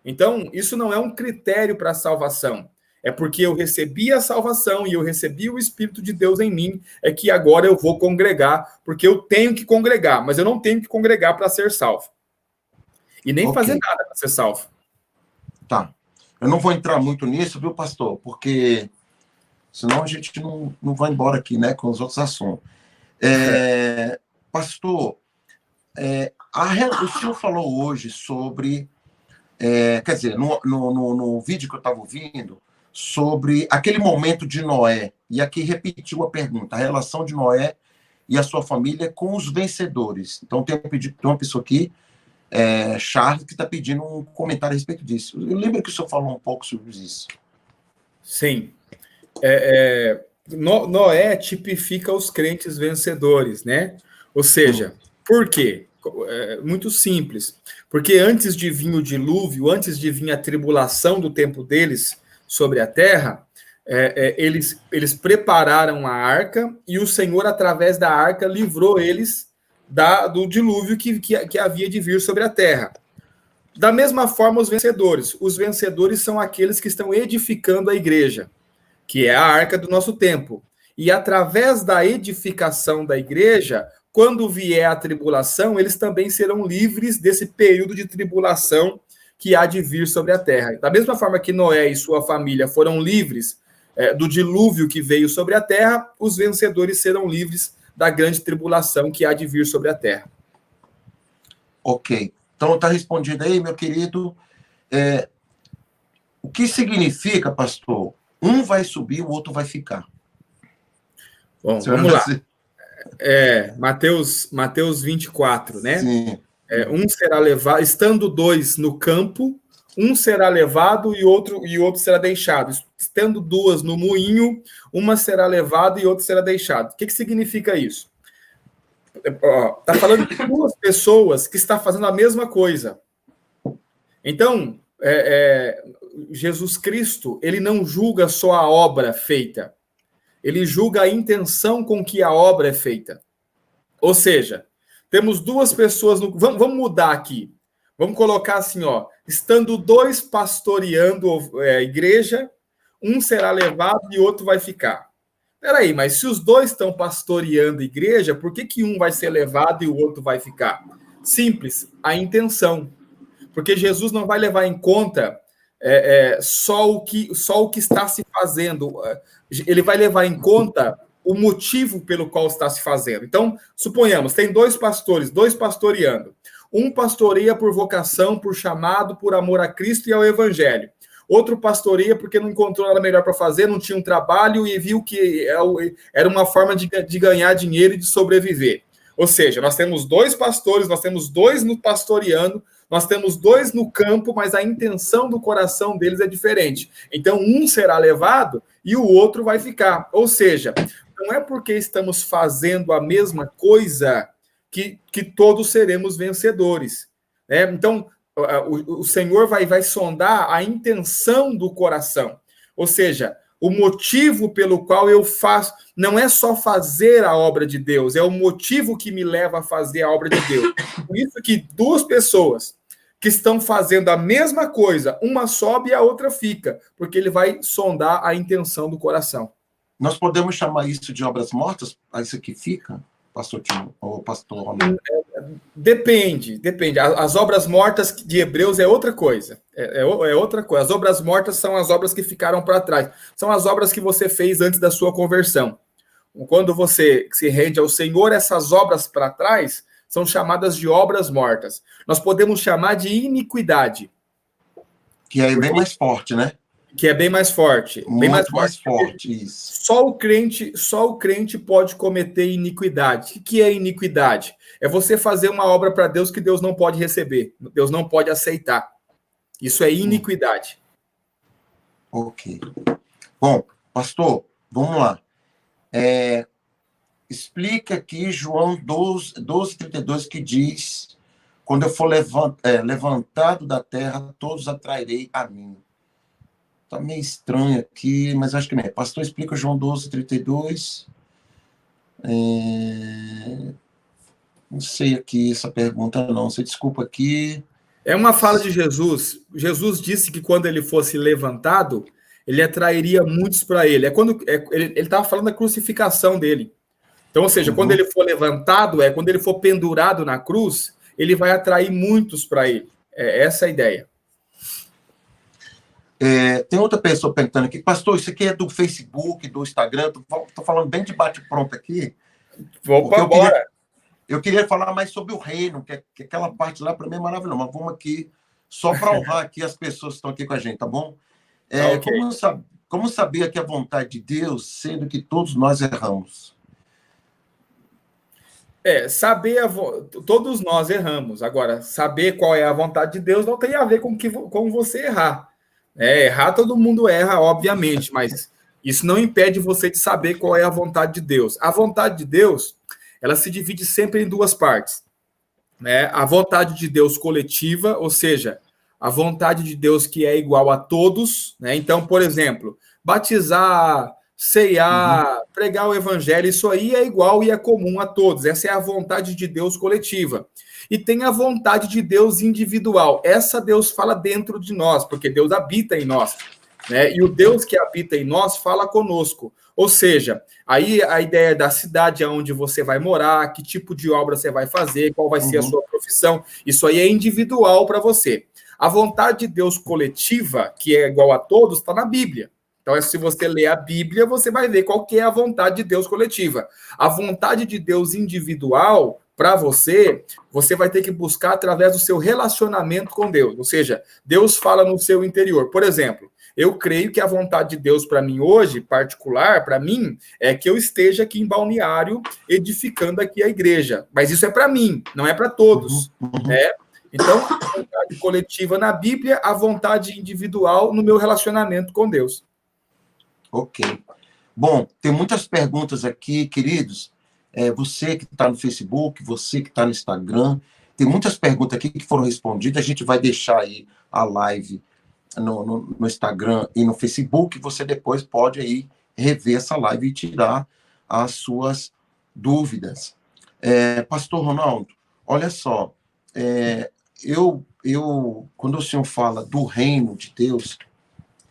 Speaker 3: Então, isso não é um critério para a salvação. É porque eu recebi a salvação e eu recebi o Espírito de Deus em mim, é que agora eu vou congregar, porque eu tenho que congregar, mas eu não tenho que congregar para ser salvo. E nem fazer nada para ser salvo.
Speaker 1: Tá. Eu não vou entrar muito nisso, viu, pastor? Porque senão a gente não vai embora aqui, né, com os outros assuntos. Pastor, o senhor falou hoje sobre... quer dizer, no vídeo que eu estava ouvindo, sobre aquele momento de Noé, e aqui repetiu a pergunta, a relação de Noé e a sua família com os vencedores. Então, tem uma pessoa aqui, Charles, que está pedindo um comentário a respeito disso. Eu lembro que o senhor falou um pouco sobre isso.
Speaker 3: Sim. Noé tipifica os crentes vencedores, né? Ou seja, por quê? Muito simples. Porque antes de vir o dilúvio, antes de vir a tribulação do tempo deles sobre a terra, eles prepararam a arca e o Senhor, através da arca, livrou eles do dilúvio que havia de vir sobre a terra. Da mesma forma, os vencedores são aqueles que estão edificando a igreja, que é a arca do nosso tempo. E através da edificação da igreja, quando vier a tribulação, eles também serão livres desse período de tribulação que há de vir sobre a terra. Da mesma forma que Noé e sua família foram livres do dilúvio que veio sobre a terra, os vencedores serão livres da grande tribulação que há de vir sobre a terra.
Speaker 1: Ok. Então, está respondido aí, meu querido. O que significa, pastor? Um vai subir, o outro vai ficar.
Speaker 3: Bom, vamos lá. Mateus 24, né?
Speaker 1: Sim.
Speaker 3: Um será levado, estando dois no campo, um será levado e outro será deixado. Estando duas no moinho, uma será levada e outra será deixada. O que significa isso? Está falando de duas pessoas que estão fazendo a mesma coisa. Então, Jesus Cristo, ele não julga só a obra feita, ele julga a intenção com que a obra é feita. Ou seja, temos duas pessoas... Vamos mudar aqui. Vamos colocar assim, estando dois pastoreando a igreja, um será levado e outro vai ficar. Peraí, mas se os dois estão pastoreando a igreja, por que um vai ser levado e o outro vai ficar? Simples, a intenção. Porque Jesus não vai levar em conta só o que está se fazendo. Ele vai levar em conta o motivo pelo qual está se fazendo. Então, suponhamos, tem dois pastores, dois pastoreando. Um pastoreia por vocação, por chamado, por amor a Cristo e ao Evangelho. Outro pastoreia porque não encontrou nada melhor para fazer, não tinha um trabalho e viu que era uma forma de ganhar dinheiro e de sobreviver. Ou seja, nós temos dois pastores, nós temos dois no pastoreando, nós temos dois no campo, mas a intenção do coração deles é diferente. Então, um será levado e o outro vai ficar. Ou seja, não é porque estamos fazendo a mesma coisa que todos seremos vencedores. Então, o Senhor vai sondar a intenção do coração. Ou seja, o motivo pelo qual eu faço, não é só fazer a obra de Deus, é o motivo que me leva a fazer a obra de Deus. Por isso que duas pessoas que estão fazendo a mesma coisa, uma sobe e a outra fica, porque ele vai sondar a intenção do coração.
Speaker 1: Nós podemos chamar isso de obras mortas? Isso que fica, pastor Timo, ou pastor Romano?
Speaker 3: Depende. As obras mortas de Hebreus é outra coisa. É outra coisa. As obras mortas são as obras que ficaram para trás. São as obras que você fez antes da sua conversão. Quando você se rende ao Senhor, essas obras para trás são chamadas de obras mortas. Nós podemos chamar de iniquidade.
Speaker 1: Que é bem mais forte, né?
Speaker 3: Que é bem mais forte.
Speaker 1: Muito mais forte, isso.
Speaker 3: Só o crente pode cometer iniquidade. O que é iniquidade? É você fazer uma obra para Deus que Deus não pode receber. Deus não pode aceitar. Isso é iniquidade.
Speaker 1: Ok. Bom, pastor, vamos lá. Explica aqui João 12:32, que diz: quando eu for levantado da terra, todos atrairei a mim. Está meio estranho aqui, mas acho que não é. Pastor, explica João 12:32. Não sei aqui essa pergunta, não. Você desculpa aqui.
Speaker 3: É uma fala de Jesus. Jesus disse que quando ele fosse levantado, ele atrairia muitos para ele. Ele estava falando da crucificação dele. Então, ou seja, quando ele for levantado, quando ele for pendurado na cruz, ele vai atrair muitos para ele. Essa é a ideia.
Speaker 1: Tem outra pessoa perguntando aqui, pastor, isso aqui é do Facebook, do Instagram? Estou falando bem de bate-pronto aqui.
Speaker 3: Vamos embora.
Speaker 1: Eu queria falar mais sobre o reino, que aquela parte lá para mim é maravilhosa, mas vamos aqui só para honrar aqui as pessoas que estão aqui com a gente, tá bom? Okay. Como saber que é a vontade de Deus, sendo que todos nós erramos?
Speaker 3: Todos nós erramos. Agora, saber qual é a vontade de Deus não tem a ver com você errar. Errar todo mundo erra, obviamente, mas isso não impede você de saber qual é a vontade de Deus. A vontade de Deus, ela se divide sempre em duas partes. A vontade de Deus coletiva, ou seja, a vontade de Deus que é igual a todos. Então, por exemplo, batizar, ceiar, pregar o evangelho, isso aí é igual e é comum a todos. Essa é a vontade de Deus coletiva. E tem a vontade de Deus individual. Essa Deus fala dentro de nós, porque Deus habita em nós. E o Deus que habita em nós fala conosco. Ou seja, aí a ideia da cidade onde você vai morar, que tipo de obra você vai fazer, qual vai ser a sua profissão, isso aí é individual para você. A vontade de Deus coletiva, que é igual a todos, está na Bíblia. Então, se você ler a Bíblia, você vai ver qual que é a vontade de Deus coletiva. A vontade de Deus individual, para você, você vai ter que buscar através do seu relacionamento com Deus. Ou seja, Deus fala no seu interior. Por exemplo, eu creio que a vontade de Deus para mim hoje, particular, para mim, é que eu esteja aqui em Balneário, edificando aqui a igreja. Mas isso é para mim, não é para todos. Né? Então, a vontade coletiva na Bíblia, a vontade individual no meu relacionamento com Deus.
Speaker 1: Ok. Bom, tem muitas perguntas aqui, queridos. Você que está no Facebook, você que está no Instagram, tem muitas perguntas aqui que foram respondidas. A gente vai deixar aí a live no Instagram e no Facebook. Você depois pode aí rever essa live e tirar as suas dúvidas. Pastor Ronaldo, olha só, quando o senhor fala do reino de Deus,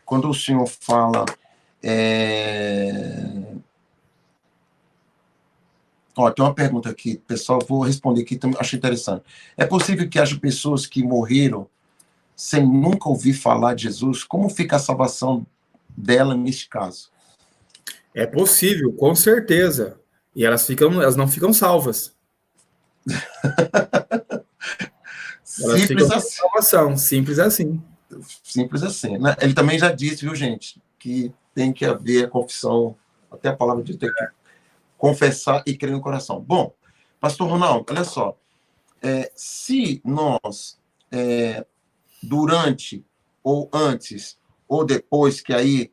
Speaker 1: quando o senhor fala... tem uma pergunta aqui, pessoal, vou responder aqui, acho interessante. É possível que haja pessoas que morreram sem nunca ouvir falar de Jesus? Como fica a salvação dela neste caso?
Speaker 3: É possível, com certeza. E elas não ficam salvas.
Speaker 1: Simples assim.
Speaker 3: Salvação, simples assim.
Speaker 1: Simples assim. Né? Ele também já disse, viu, gente, que tem que haver a confissão, até a palavra de ter que confessar e crer no coração. Bom, pastor Ronaldo, olha só, se nós, durante, ou antes, ou depois, que aí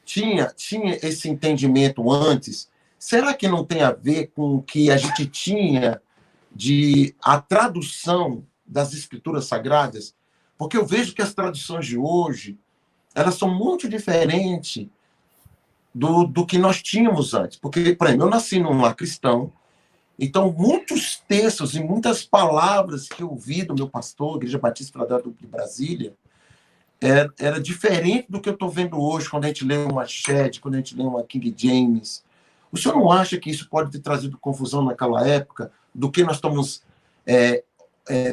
Speaker 1: tinha esse entendimento antes, será que não tem a ver com o que a gente tinha de a tradução das escrituras sagradas? Porque eu vejo que as traduções de hoje, elas são muito diferentes do que nós tínhamos antes. Porque, por exemplo, eu nasci num lar cristão, então muitos textos e muitas palavras que eu ouvi do meu pastor, Igreja Batista de Brasília, era diferente do que eu estou vendo hoje, quando a gente lê uma Shed, quando a gente lê uma King James. O senhor não acha que isso pode ter trazido confusão naquela época do que nós estamos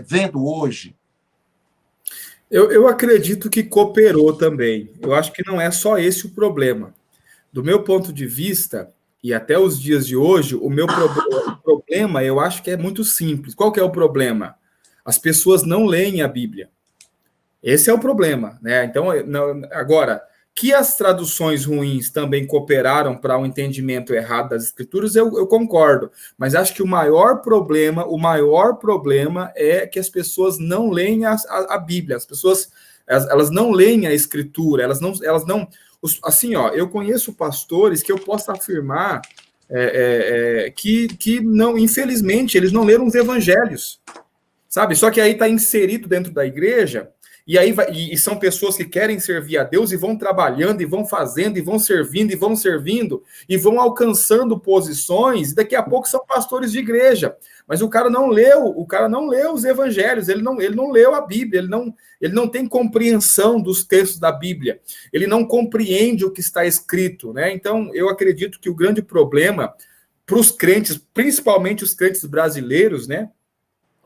Speaker 1: vendo hoje?
Speaker 3: Eu acredito que cooperou também. Eu acho que não é só esse o problema. Do meu ponto de vista, e até os dias de hoje, o meu problema, eu acho que é muito simples. Qual que é o problema? As pessoas não leem a Bíblia. Esse é o problema, né? Então, agora, que as traduções ruins também cooperaram para um entendimento errado das Escrituras, eu concordo. Mas acho que o maior problema é que as pessoas não leem a Bíblia. As pessoas, elas não leem a Escritura, elas não assim, eu conheço pastores que eu posso afirmar que não, infelizmente, eles não leram os evangelhos, sabe? Só que aí está inserido dentro da igreja, e são pessoas que querem servir a Deus e vão trabalhando, e vão fazendo, e vão servindo, e vão alcançando posições, e daqui a pouco são pastores de igreja. Mas o cara não leu os evangelhos, ele não leu a Bíblia, ele não tem compreensão dos textos da Bíblia, ele não compreende o que está escrito, né? Então, eu acredito que o grande problema para os crentes, principalmente os crentes brasileiros, né,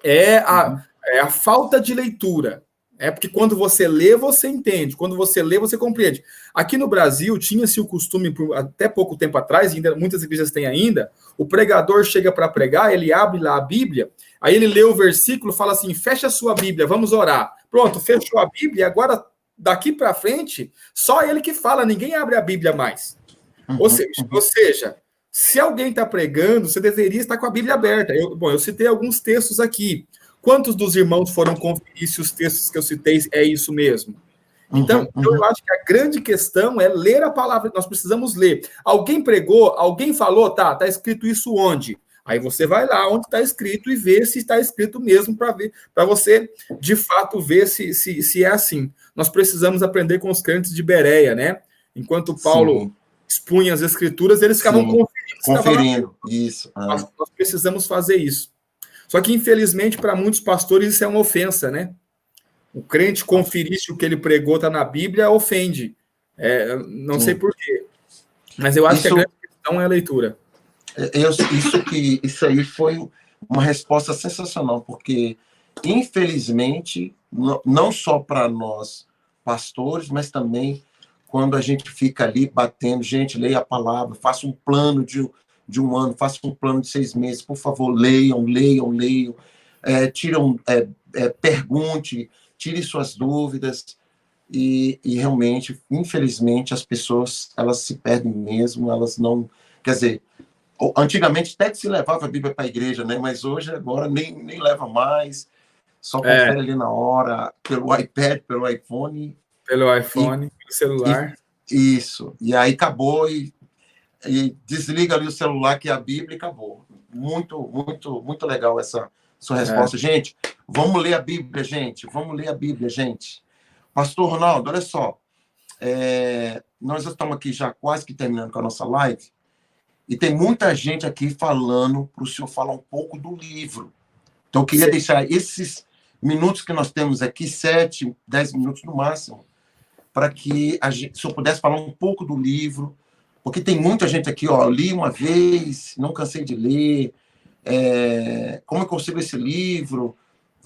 Speaker 3: é a falta de leitura. Porque quando você lê, você entende. Quando você lê, você compreende. Aqui no Brasil, tinha-se o costume, até pouco tempo atrás, ainda muitas igrejas têm ainda, o pregador chega para pregar, ele abre lá a Bíblia, aí ele lê o versículo, fala assim, fecha a sua Bíblia, vamos orar. Pronto, fechou a Bíblia, agora, daqui para frente, só ele que fala, ninguém abre a Bíblia mais. Ou seja, se alguém está pregando, você deveria estar com a Bíblia aberta. Eu citei alguns textos aqui. Quantos dos irmãos foram conferir se os textos que eu citei é isso mesmo? Então, eu acho que a grande questão é ler a palavra, nós precisamos ler. Alguém pregou, alguém falou, tá escrito isso onde? Aí você vai lá onde está escrito e vê se está escrito mesmo, para você, de fato, ver se é assim. Nós precisamos aprender com os crentes de Bereia, né? Enquanto Paulo expunha as escrituras, eles ficavam
Speaker 1: conferindo. Isso.
Speaker 3: Nós precisamos fazer isso. Só que, infelizmente, para muitos pastores, isso é uma ofensa, né? O crente conferir se o que ele pregou está na Bíblia, ofende. Não sei por quê. Mas eu acho que a grande questão é a leitura.
Speaker 1: Isso aí foi uma resposta sensacional, porque infelizmente, não só para nós pastores, mas também quando a gente fica ali batendo, gente, leia a palavra, faça um plano de um ano, faça um plano de 6 meses, por favor, leiam, pergunte, tire suas dúvidas, e realmente, infelizmente, as pessoas, elas se perdem mesmo, elas não, quer dizer, antigamente até que se levava a Bíblia para a igreja, né? Mas hoje, agora, nem leva mais, só confere ali na hora, pelo iPad, pelo iPhone.
Speaker 3: Pelo iPhone, pelo celular.
Speaker 1: Isso. E aí acabou e desliga ali o celular, que é a Bíblia, e acabou. Muito, muito, muito legal essa sua resposta. Gente, vamos ler a Bíblia, gente. Vamos ler a Bíblia, gente. Pastor Ronaldo, olha só. Nós estamos aqui já quase que terminando com a nossa live, e tem muita gente aqui falando para o senhor falar um pouco do livro. Então, eu queria deixar esses minutos que nós temos aqui, 7, 10 minutos no máximo, para que o senhor pudesse falar um pouco do livro, porque tem muita gente aqui, ó, li uma vez, não cansei de ler, como eu consigo esse livro?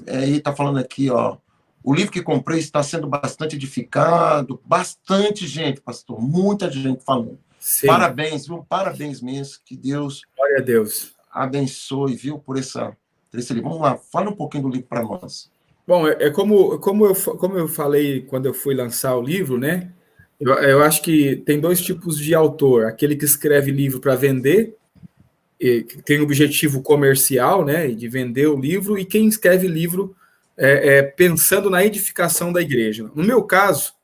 Speaker 1: E está falando aqui, ó, o livro que comprei está sendo bastante edificado, bastante gente, pastor, muita gente falando. Sim. Parabéns, viu? Parabéns mesmo, que Deus,
Speaker 3: glória a Deus,
Speaker 1: abençoe, viu, por esse livro. Vamos lá, fala um pouquinho do livro para nós.
Speaker 3: Bom, como eu falei quando eu fui lançar o livro, né? Eu acho que tem 2 tipos de autor: aquele que escreve livro para vender, que tem objetivo comercial, né, de vender o livro, e quem escreve livro pensando na edificação da igreja. No meu caso,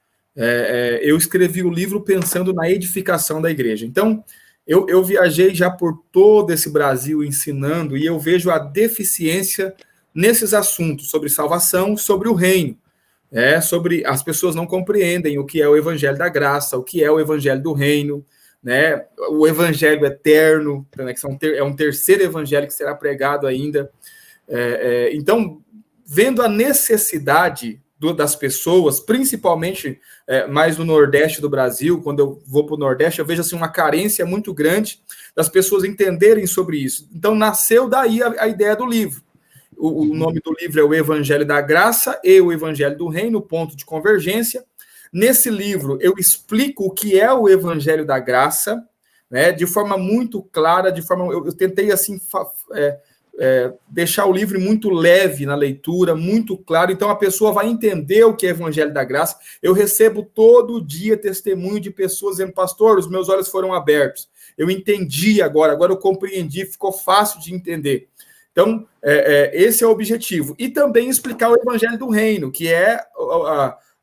Speaker 3: eu escrevi o livro pensando na edificação da igreja. Então, eu viajei já por todo esse Brasil ensinando, e eu vejo a deficiência nesses assuntos sobre salvação, sobre o reino. Sobre as pessoas não compreendem o que é o evangelho da graça, o que é o evangelho do reino, né? O evangelho eterno, né? Que é um terceiro evangelho que será pregado ainda. Então, vendo a necessidade das pessoas, principalmente mais no Nordeste do Brasil, quando eu vou para o Nordeste, eu vejo assim, uma carência muito grande das pessoas entenderem sobre isso. Então, nasceu daí a ideia do livro. O nome do livro é O Evangelho da Graça e o Evangelho do Reino, ponto de convergência. Nesse livro, eu explico o que é o Evangelho da Graça, né, de forma muito clara, eu tentei assim deixar o livro muito leve na leitura, muito claro, então a pessoa vai entender o que é o Evangelho da Graça. Eu recebo todo dia testemunho de pessoas dizendo: pastor, os meus olhos foram abertos, eu entendi agora eu compreendi, ficou fácil de entender. Então, esse é o objetivo. E também explicar o Evangelho do Reino, que é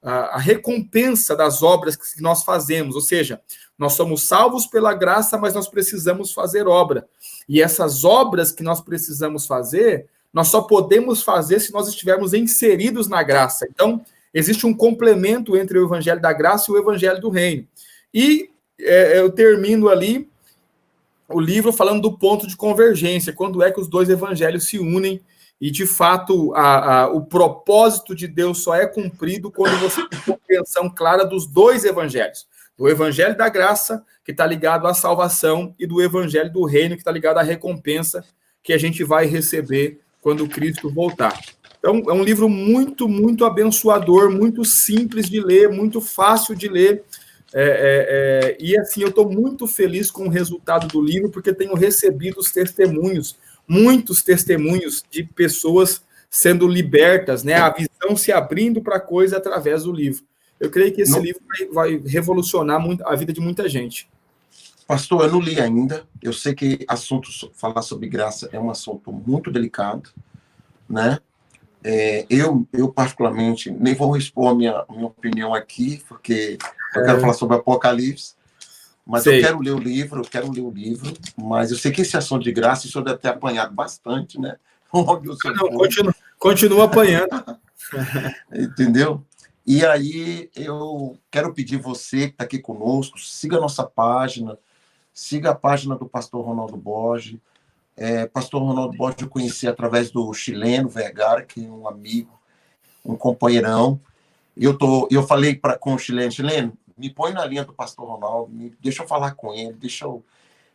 Speaker 3: a recompensa das obras que nós fazemos. Ou seja, nós somos salvos pela graça, mas nós precisamos fazer obra. E essas obras que nós precisamos fazer, nós só podemos fazer se nós estivermos inseridos na graça. Então, existe um complemento entre o Evangelho da Graça e o Evangelho do Reino. E eu termino ali o livro falando do ponto de convergência, quando é que os 2 evangelhos se unem, e de fato o propósito de Deus só é cumprido quando você tem compreensão clara dos 2 evangelhos, do evangelho da graça, que está ligado à salvação, e do evangelho do reino, que está ligado à recompensa que a gente vai receber quando Cristo voltar. Então, é um livro muito, muito abençoador, muito simples de ler, muito fácil de ler. E assim, eu estou muito feliz com o resultado do livro, porque tenho recebido os testemunhos, muitos testemunhos de pessoas sendo libertas, né? A visão se abrindo para a coisa através do livro. Eu creio que esse livro vai revolucionar a vida de muita gente.
Speaker 1: Pastor, eu não li ainda. Eu sei que falar sobre graça é um assunto muito delicado, né? Eu particularmente, nem vou expor a minha opinião aqui, porque eu quero falar sobre Apocalipse, mas eu quero ler o livro, mas eu sei que esse assunto de graça, isso deve ter apanhado bastante, né?
Speaker 3: Continua apanhando.
Speaker 1: Entendeu? E aí, eu quero pedir você que está aqui conosco, siga a nossa página, siga a página do pastor Ronaldo Borges. Pastor Ronaldo Borges eu conheci através do chileno Vergara, que é um amigo, um companheirão. Eu falei com o chileno, me põe na linha do pastor Ronaldo, deixa eu falar com ele,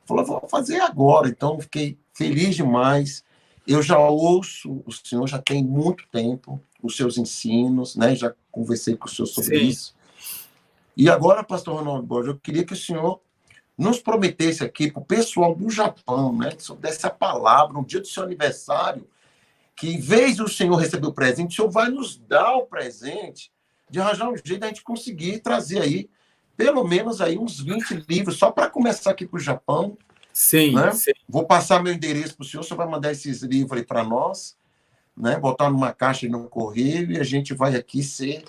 Speaker 1: falou, vou fazer agora. Então, fiquei feliz demais. Eu já ouço o senhor já tem muito tempo, os seus ensinos, né? Já conversei com o senhor sobre isso. E agora, pastor Ronaldo Borges, eu queria que o senhor nos prometesse aqui para o pessoal do Japão, né? Que o senhor desse a palavra no dia do seu aniversário, que em vez do senhor receber o presente, o senhor vai nos dar o presente de arranjar um jeito da gente conseguir trazer aí, pelo menos aí uns 20 livros, só para começar aqui para o Japão.
Speaker 3: Sim,
Speaker 1: né?
Speaker 3: sim.
Speaker 1: Vou passar meu endereço para o senhor vai mandar esses livros aí para nós, né? Botar numa caixa no correio e a gente vai aqui ser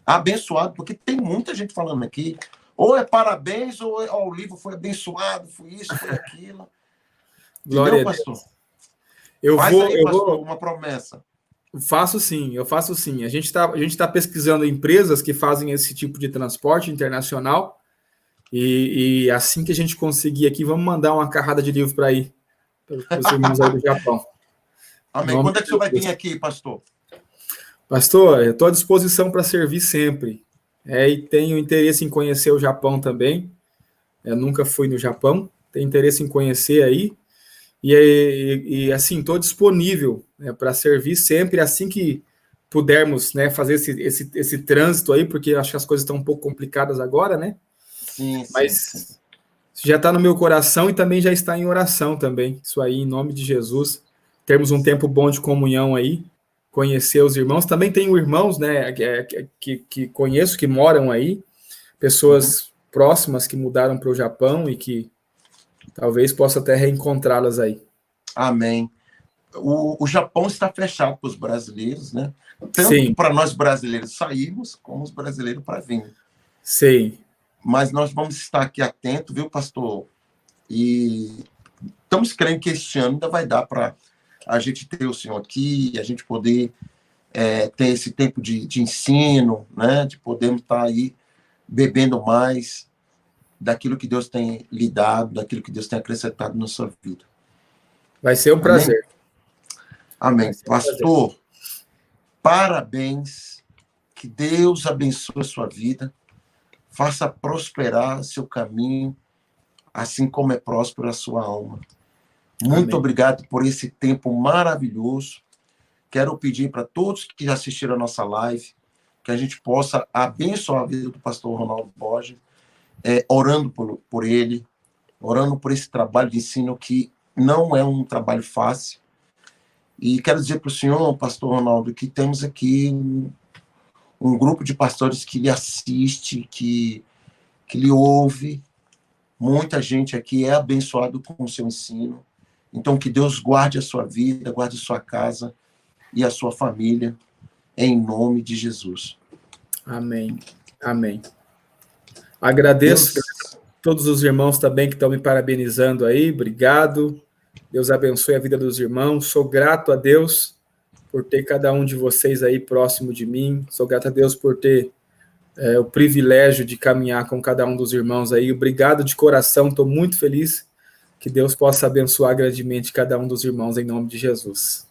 Speaker 1: abençoado, porque tem muita gente falando aqui, ou é parabéns, ou o livro foi abençoado, foi isso, foi aquilo.
Speaker 3: Glória
Speaker 1: Entendeu,
Speaker 3: a Deus.
Speaker 1: pastor?
Speaker 3: Eu
Speaker 1: Faz
Speaker 3: vou,
Speaker 1: aí, pastor, uma promessa.
Speaker 3: Faço sim, eu faço sim. A gente tá pesquisando empresas que fazem esse tipo de transporte internacional e assim que a gente conseguir aqui, vamos mandar uma carrada de livro para aí, para os irmãos aí do Japão.
Speaker 1: Amém. Quando é que o senhor vai vir aqui, pastor?
Speaker 3: Pastor, eu estou à disposição para servir sempre. E tenho interesse em conhecer o Japão também. Eu nunca fui no Japão, tenho interesse em conhecer aí. E assim, estou disponível, né, para servir sempre, assim que pudermos, né, fazer esse trânsito aí, porque acho que as coisas estão um pouco complicadas agora, né?
Speaker 1: Sim,
Speaker 3: Mas já está no meu coração e também já está em oração também. Isso aí, em nome de Jesus. Termos um tempo bom de comunhão aí, conhecer os irmãos. Também tenho irmãos, né, que conheço, que moram aí, pessoas próximas que mudaram para o Japão e que talvez possa até reencontrá-las aí.
Speaker 1: Amém. O Japão está fechado para os brasileiros, né? Tanto para nós brasileiros sairmos, como os brasileiros para vir.
Speaker 3: Sim.
Speaker 1: Mas nós vamos estar aqui atentos, viu, pastor? E estamos crendo que este ano ainda vai dar para a gente ter o senhor aqui, a gente poder ter esse tempo de ensino, né? De podermos estar aí bebendo mais daquilo que Deus tem lhe dado, daquilo que Deus tem acrescentado na sua vida.
Speaker 3: Vai ser um prazer.
Speaker 1: Amém. Pastor, parabéns. Que Deus abençoe a sua vida. Faça prosperar seu caminho, assim como é próspero a sua alma. Muito obrigado por esse tempo maravilhoso. Quero pedir para todos que já assistiram a nossa live, que a gente possa abençoar a vida do pastor Ronaldo Borges, orando por ele, orando por esse trabalho de ensino que não é um trabalho fácil. E quero dizer para o senhor, pastor Ronaldo, que temos aqui um grupo de pastores que lhe assiste, que lhe ouve. Muita gente aqui é abençoado com o seu ensino. Então, que Deus guarde a sua vida, guarde a sua casa e a sua família, em nome de Jesus.
Speaker 3: Amém. Amém. Agradeço a todos os irmãos também que estão me parabenizando aí. Obrigado. Deus abençoe a vida dos irmãos. Sou grato a Deus por ter cada um de vocês aí próximo de mim. Sou grato a Deus por ter o privilégio de caminhar com cada um dos irmãos aí. Obrigado de coração. Estou muito feliz. Que Deus possa abençoar grandemente cada um dos irmãos em nome de Jesus.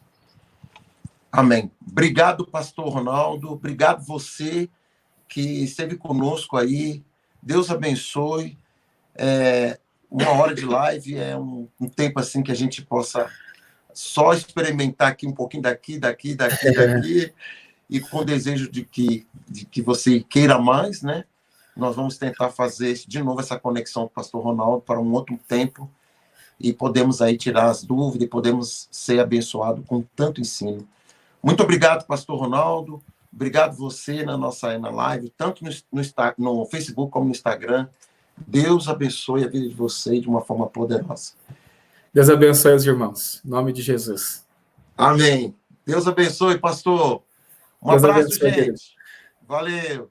Speaker 1: Amém. Obrigado, pastor Ronaldo. Obrigado você que esteve conosco aí. Deus abençoe. Uma hora de live é um tempo assim que a gente possa só experimentar aqui um pouquinho daqui, e com o desejo de que você queira mais, né? Nós vamos tentar fazer de novo essa conexão com o pastor Ronaldo para um outro tempo e podemos aí tirar as dúvidas e podemos ser abençoados com tanto ensino. Muito obrigado, pastor Ronaldo. Obrigado você na live, tanto no Facebook como no Instagram. Deus abençoe a vida de vocês de uma forma poderosa.
Speaker 3: Deus abençoe os irmãos. Em nome de Jesus.
Speaker 1: Amém. Deus abençoe, pastor. Um abraço, gente. Valeu.